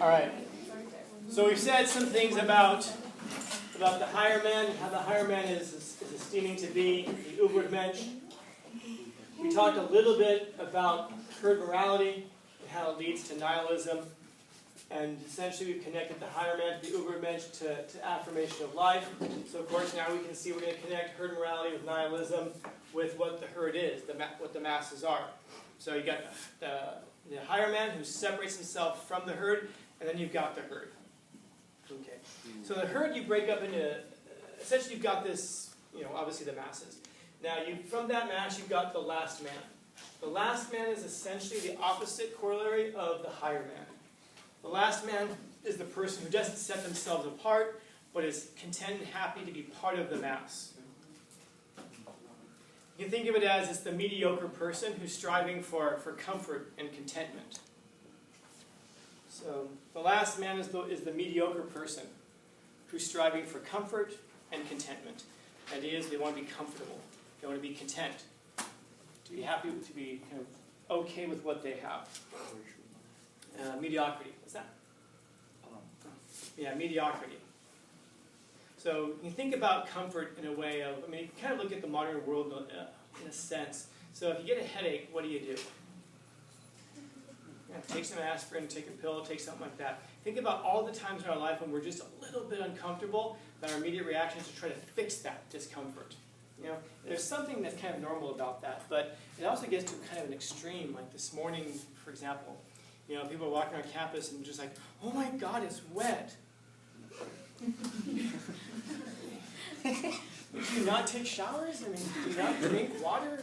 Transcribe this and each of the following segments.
All right. So we've said some things about the higher man, how the higher man is esteeming to be the Übermensch. We talked a little bit about herd morality and how it leads to nihilism. And essentially we've connected the higher man to the Übermensch to affirmation of life. So of course now we can see we're going to connect herd morality with nihilism with what the herd is, what the masses are. So you've got the higher man who separates himself from the herd, and then you've got the herd. Okay. So the herd you break up into, essentially you've got this, obviously the masses. Now from that mass you've got the last man. The last man is essentially the opposite corollary of the higher man. The last man is the person who doesn't set themselves apart, but is content and happy to be part of the mass. You can think of it as it's the mediocre person who's striving for comfort and contentment. So the last man is the mediocre person who's striving for comfort and contentment. The idea is they want to be comfortable. They want to be content. To be happy, to be kind of okay with what they have. Mediocrity. What's that? Yeah, mediocrity. So you think about comfort in a way of, you kind of look at the modern world in a sense. So if you get a headache, what do? Take some aspirin, take a pill, take something like that. Think about all the times in our life when we're just a little bit uncomfortable, that our immediate reaction is to try to fix that discomfort. There's something that's kind of normal about that, but it also gets to kind of an extreme. Like this morning, for example, people are walking on campus and just like, oh my God, it's wet. Do you not take showers? Do you not drink water?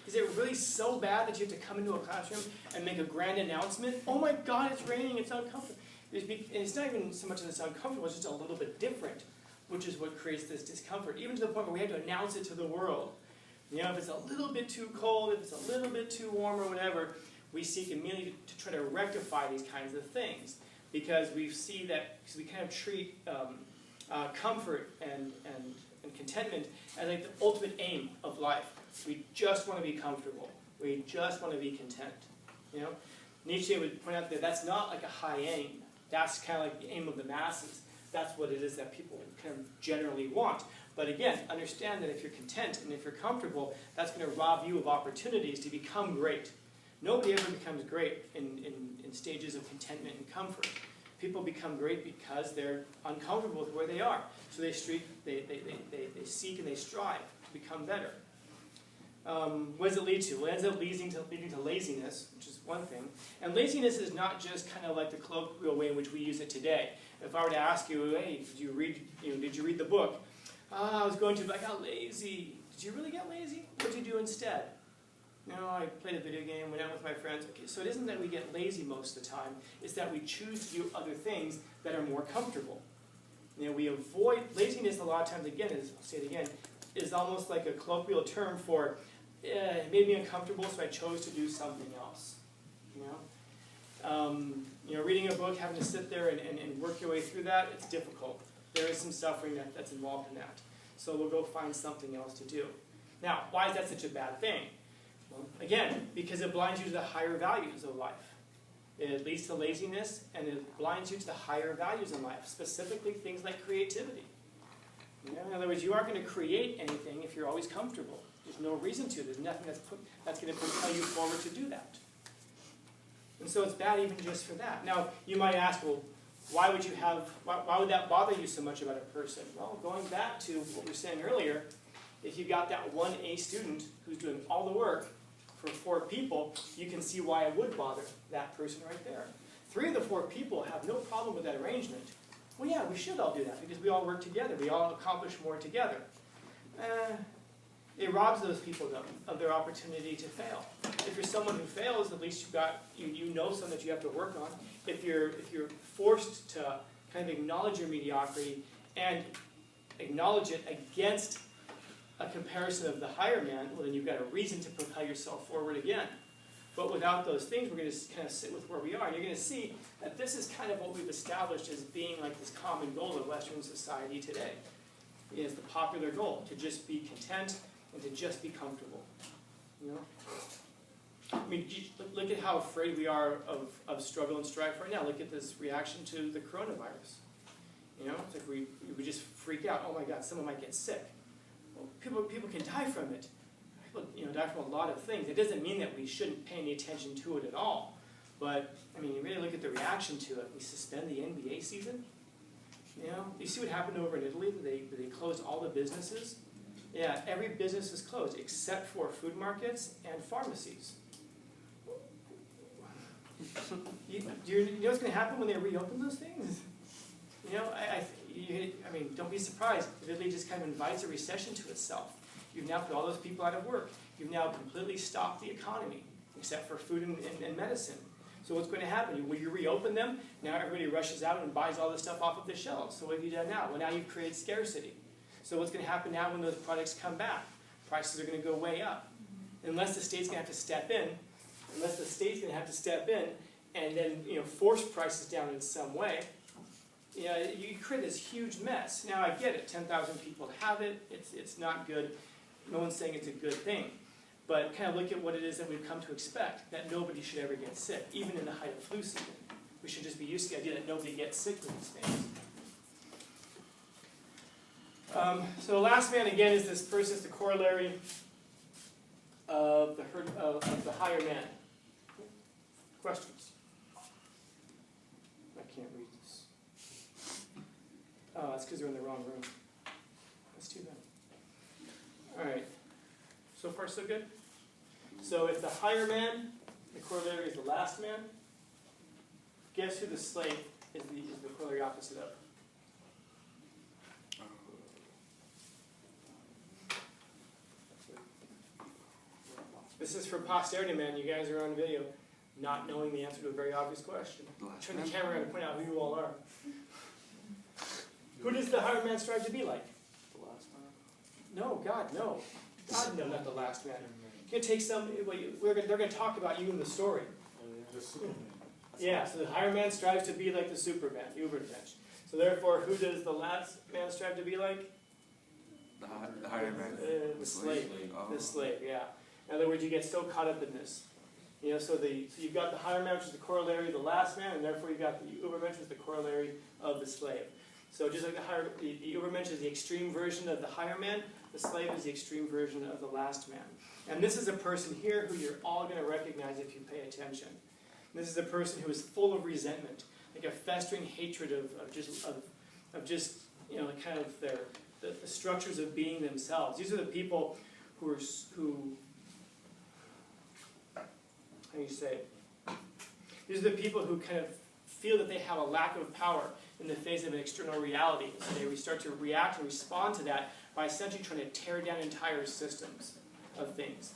Is it really so bad that you have to come into a classroom and make a grand announcement? Oh my God, it's raining, it's uncomfortable. And it's not even so much that it's uncomfortable, it's just a little bit different, which is what creates this discomfort, even to the point where we have to announce it to the world. If it's a little bit too cold, if it's a little bit too warm or whatever, we seek immediately to try to rectify these kinds of things, because we see that, because we kind of treat comfort and contentment as like the ultimate aim of life. We just want to be comfortable. We just want to be content. Nietzsche would point out that that's not like a high aim. That's kind of like the aim of the masses. That's what it is that people kind of generally want. But again, understand that if you're content and if you're comfortable, that's going to rob you of opportunities to become great. Nobody ever becomes great in stages of contentment and comfort. People become great because they're uncomfortable with where they are. So they seek and they strive to become better. What does it lead to? Well, it ends up leading to laziness, which is one thing. And laziness is not just kind of like the colloquial way in which we use it today. If I were to ask you, hey, did you read the book? I was going to, but I got lazy. Did you really get lazy? What did you do instead? I played a video game, went out with my friends. Okay, so it isn't that we get lazy most of the time. It's that we choose to do other things that are more comfortable. We avoid laziness a lot of times. Again, I'll say it again, is almost like a colloquial term for it made me uncomfortable, so I chose to do something else. Reading a book, having to sit there and work your way through that, it's difficult. There is some suffering that's involved in that. So we'll go find something else to do. Now, why is that such a bad thing? Well, again, because it blinds you to the higher values of life. It leads to laziness, and it blinds you to the higher values in life, specifically things like creativity. In other words, you aren't going to create anything if you're always comfortable. There's no reason to. There's nothing that's going to propel you forward to do that. And so it's bad even just for that. Now, you might ask, well, why would that bother you so much about a person? Well, going back to what we were saying earlier, if you've got that one A student who's doing all the work for 4 people, you can see why it would bother that person right there. 3 of the 4 people have no problem with that arrangement. Well, yeah, we should all do that because we all work together. We all accomplish more together. It robs those people, though, of their opportunity to fail. If you're someone who fails, at least you know something that you have to work on. If you're forced to kind of acknowledge your mediocrity and acknowledge it against a comparison of the higher man, well, then you've got a reason to propel yourself forward again. But without those things, we're going to kind of sit with where we are. And you're going to see that this is kind of what we've established as being like this common goal of Western society today. It is the popular goal, to just be content and to just be comfortable. I mean, look at how afraid we are of struggle and strife right now. Look at this reaction to the coronavirus. You know, it's like we just freak out. Oh my God, someone might get sick. Well, people can die from it. People, die from a lot of things. It doesn't mean that we shouldn't pay any attention to it at all. But I mean, you really look at the reaction to it. We suspend the NBA season. You see what happened over in Italy? They closed all the businesses. Yeah, every business is closed except for food markets and pharmacies. You know what's going to happen when they reopen those things? I mean, don't be surprised if Italy just kind of invites a recession to itself. You've now put all those people out of work. You've now completely stopped the economy, except for food and medicine. So what's going to happen? When you reopen them, now everybody rushes out and buys all this stuff off of the shelves. So what have you done now? Well, now you've created scarcity. So what's going to happen now when those products come back? Prices are going to go way up. Unless the state's going to have to step in, and then force prices down in some way, you create this huge mess. Now I get it, 10,000 people have it, it's not good. No one's saying it's a good thing. But kind of look at what it is that we've come to expect, that nobody should ever get sick, even in the height of flu season. We should just be used to the idea that nobody gets sick with these things. So the last man, again, is this person, is the corollary of the higher man. Questions? I can't read this. Oh, that's because they're in the wrong room. That's too bad. All right. So far, so good? So if the higher man, the corollary is the last man, guess who the slave is the corollary opposite of? This is for posterity, man. You guys are on video, not knowing the answer to a very obvious question. Turn the camera around and point out who you all are. Who does the higher man strive to be like? The last man? No, God, no. God, no, not the last man. You're going to take they're going to talk about you in the story. Yeah, so the higher man strives to be like the Superman, Ubermensch. So therefore, who does the last man strive to be like? The higher man. The slave. Oh. The slave, yeah. In other words, you get so caught up in this. So you've got the higher man, which is the corollary of the last man, and therefore you've got the Ubermensch, which is the corollary of the slave. So just like the Ubermensch is the extreme version of the higher man, the slave is the extreme version of the last man. And this is a person here who you're all going to recognize if you pay attention. And this is a person who is full of resentment, like a festering hatred of just kind of the structures of being themselves. These are the people who how do you say it? These are the people who kind of feel that they have a lack of power in the face of an external reality. So they start to react and respond to that by essentially trying to tear down entire systems of things.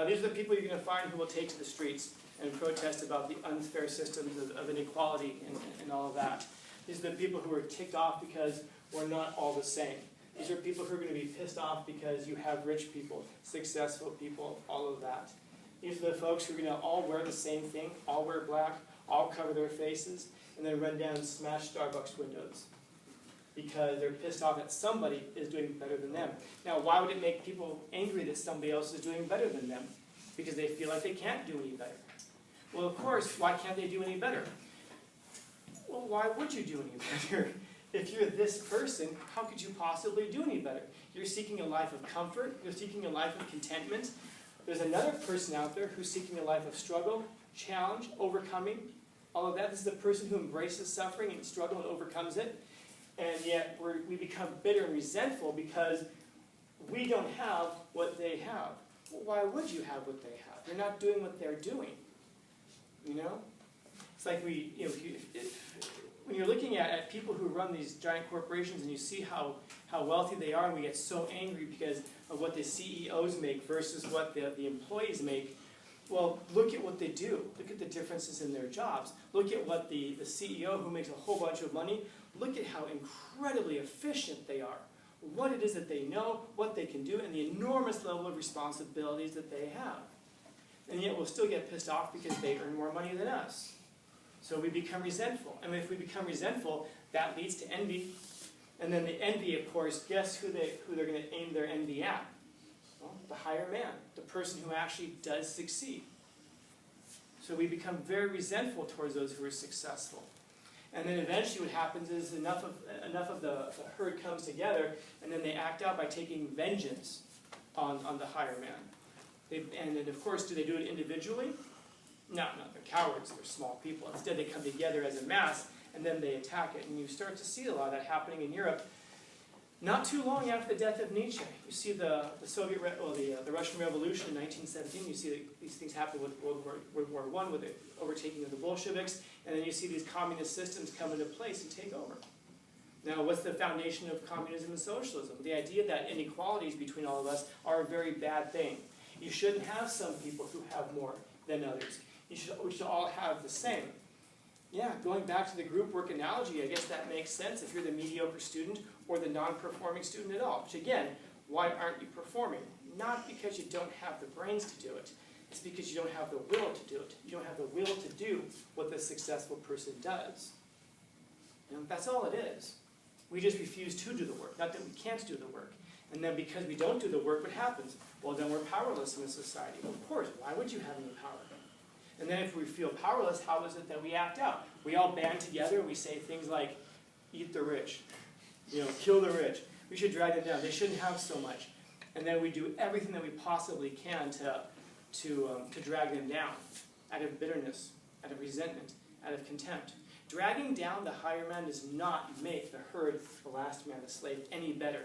These are the people you're going to find who will take to the streets and protest about the unfair systems of inequality and all of that. These are the people who are ticked off because we're not all the same. These are people who are going to be pissed off because you have rich people, successful people, all of that. These are the folks who are going to all wear the same thing, all wear black, all cover their faces, and then run down and smash Starbucks windows because they're pissed off that somebody is doing better than them. Now, why would it make people angry that somebody else is doing better than them? Because they feel like they can't do any better. Well, of course, why can't they do any better? Well, why would you do any better? If you're this person, how could you possibly do any better? You're seeking a life of comfort. You're seeking a life of contentment. There's another person out there who's seeking a life of struggle, challenge, overcoming, all of that. This is the person who embraces suffering and struggle and overcomes it. And yet we become bitter and resentful because we don't have what they have. Well, why would you have what they have? You're not doing what they're doing. It's like when you're looking at people who run these giant corporations and you see how wealthy they are, and we get so angry because of what the CEOs make versus what the employees make. Well, look at what they do. Look at the differences in their jobs. Look at what the CEO who makes a whole bunch of money, look at how incredibly efficient they are. What it is that they know, what they can do, and the enormous level of responsibilities that they have. And yet we'll still get pissed off because they earn more money than us. So we become resentful. And if we become resentful, that leads to envy. And then the envy, of course, guess who they're going to aim their envy at? Well, the higher man, the person who actually does succeed. So we become very resentful towards those who are successful. And then eventually what happens is enough of the herd comes together, and then they act out by taking vengeance on the higher man. And then, of course, do they do it individually? No, they're cowards, they're small people. Instead, they come together as a mass, and then they attack it. And you start to see a lot of that happening in Europe. Not too long after the death of Nietzsche, you see the Russian Revolution in 1917. You see that these things happen with World War I, with the overtaking of the Bolsheviks, and then you see these communist systems come into place and take over. Now, what's the foundation of communism and socialism? The idea that inequalities between all of us are a very bad thing. You shouldn't have some people who have more than others. We should all have the same. Yeah, going back to the group work analogy, I guess that makes sense if you're the mediocre student or the non-performing student at all. Which again, why aren't you performing? Not because you don't have the brains to do it. It's because you don't have the will to do it. You don't have the will to do what the successful person does. You know, that's all it is. We just refuse to do the work, not that we can't do the work. And then because we don't do the work, what happens? Well, then we're powerless in a society. Well, of course, why would you have any power? And then if we feel powerless, how is it that we act out? We all band together, we say things like, eat the rich, you know, kill the rich. We should drag them down. They shouldn't have so much. And then we do everything that we possibly can to drag them down out of bitterness, out of resentment, out of contempt. Dragging down the higher man does not make the herd, the last man, the slave, any better.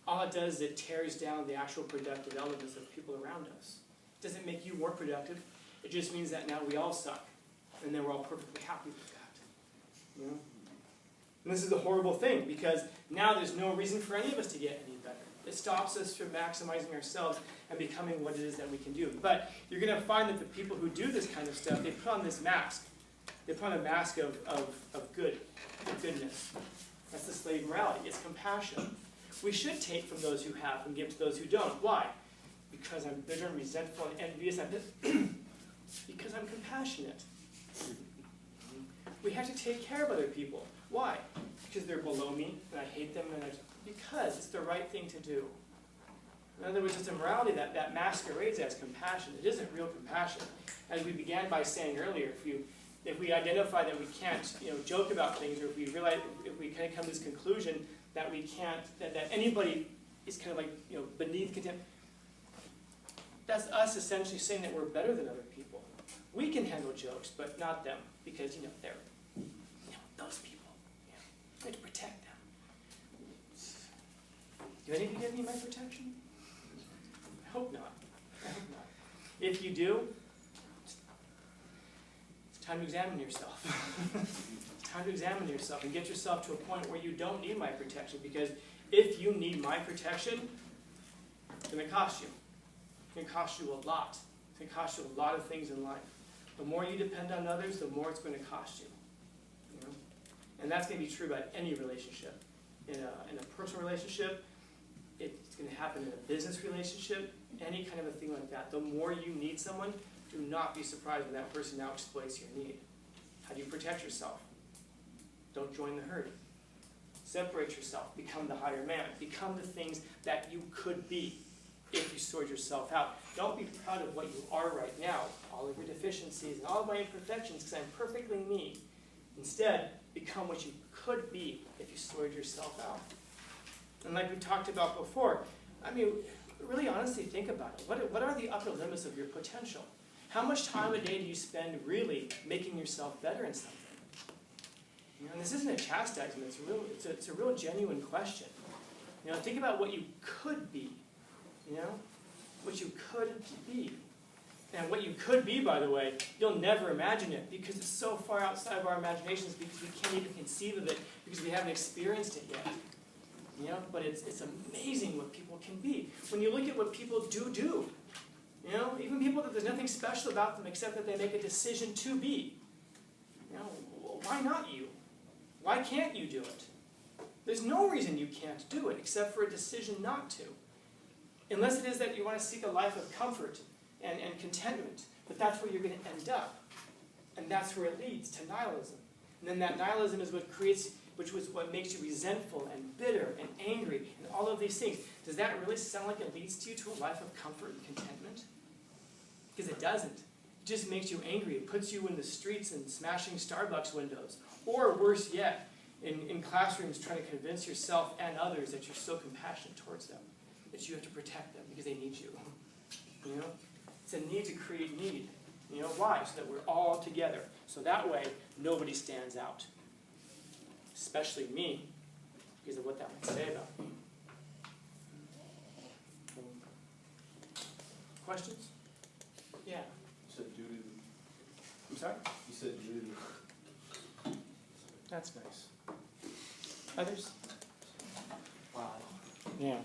All it does is it tears down the actual productive elements of people around us. It doesn't make you more productive. It just means that now we all suck, and then we're all perfectly happy with that. You know? And this is a horrible thing, because now there's no reason for any of us to get any better. It stops us from maximizing ourselves and becoming what it is that we can do. But you're going to find that the people who do this kind of stuff, they put on this mask. They put on a mask of goodness. That's the slave morality. It's compassion. We should take from those who have and give to those who don't. Why? Because I'm bitter and resentful and envious. Because I'm compassionate. We have to take care of other people. Why? Because they're below me and I hate them, and because it's the right thing to do. In other words, it's a morality that masquerades as compassion. It isn't real compassion. As we began by saying earlier, if we identify that we can't, joke about things, or if we realize, if we kind of come to this conclusion that we can't, that anybody is kind of like, beneath contempt, that's us essentially saying that we're better than other people. We can handle jokes, but not them, because, they're, those people. We have to protect them. Do any of you get any of my protection? I hope not. I hope not. If you do, it's time to examine yourself. It's time to examine yourself and get yourself to a point where you don't need my protection, because if you need my protection, it's going to cost you. It's going to cost you a lot. It's going to cost you a lot of things in life. The more you depend on others, the more it's going to cost you. And that's going to be true about any relationship. In a personal relationship, it's going to happen in a business relationship, any kind of a thing like that. The more you need someone, do not be surprised when that person now exploits your need. How do you protect yourself? Don't join the herd. Separate yourself. Become the higher man. Become the things that you could be if you sort yourself out. Don't be proud of what you are right now, all of your deficiencies and all of my imperfections, because I'm perfectly me. Instead, become what you could be if you sorted yourself out. And like we talked about before, really honestly think about it. What are the upper limits of your potential? How much time a day do you spend really making yourself better in something? And this isn't a chastisement, it's a real genuine question. Think about what you could be. What you could be. And what you could be, by the way, you'll never imagine it, because it's so far outside of our imaginations, because we can't even conceive of it, because we haven't experienced it yet. But it's amazing what people can be. When you look at what people do, even people that there's nothing special about them except that they make a decision to be. Why not you? Why can't you do it? There's no reason you can't do it except for a decision not to. Unless it is that you want to seek a life of comfort and contentment. But that's where you're going to end up. And that's where it leads, to nihilism. And then that nihilism is what what makes you resentful and bitter and angry and all of these things. Does that really sound like it leads to you to a life of comfort and contentment? Because it doesn't. just makes you angry. It puts you in the streets and smashing Starbucks windows. Or worse yet, in classrooms trying to convince yourself and others that you're still compassionate towards them, that you have to protect them because they need you. You know? It's a need to create need. You know, why? So that we're all together. So that way, nobody stands out. Especially me, because of what that might say about me. Questions? Yeah. You said doo-doo. I'm sorry? You said doo-doo. That's nice. Others? Wow. Yeah.